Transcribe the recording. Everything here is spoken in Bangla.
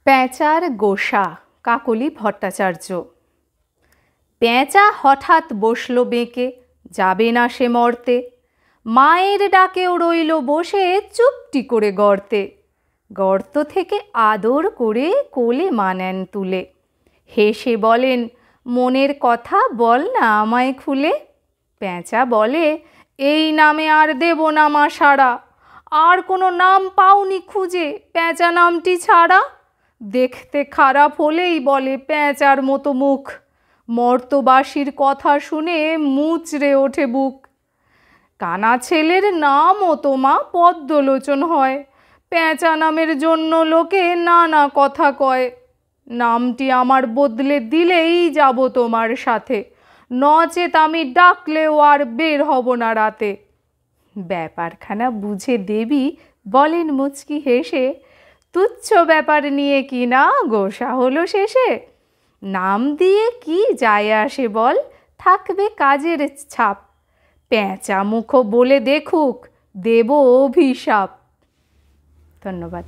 পেঁচার গোসা, কাকলি ভট্টাচার্য। পেঁচা হঠাৎ বসল বেঁকে, যাবে না সে মর্তে। মায়ের ডাকেও রইল বসে চুপটি করে গর্তে। গর্ত থেকে আদর করে কোলে মা নেন তুলে। হেসে বলেন, মনের কথা বল না আমায় খুলে। পেঁচা বলে, এই নামে আর দেব না মা সাড়া। আর কোনো নাম পাওনি খুঁজে পেঁচা নামটি ছাড়া? দেখতে খারাপ হলেই বলে পেঁচার মতো মুখ। মর্তবাসীর কথা শুনে মুচড়ে ওঠে বুক। কানা ছেলের নামও তো মা পদ্মলোচন হয়। পেঁচা নামের জন্য লোকে নানা কথা কয়। নামটি আমার বদলে দিলেই যাব তোমার সাথে, নচেত আমি ডাকলেও আর বের হব না রাতে। ব্যাপারখানা বুঝে দেবী বলেন মুচকি হেসে, তুচ্ছ ব্যাপার নিয়ে কি না গোসা হলো শেষে। নাম দিয়ে কি যায় আসে বল, থাকবে কাজের ছাপ। পেঁচা মুখো বলে দেখুক, দেব অভিশাপ। ধন্যবাদ।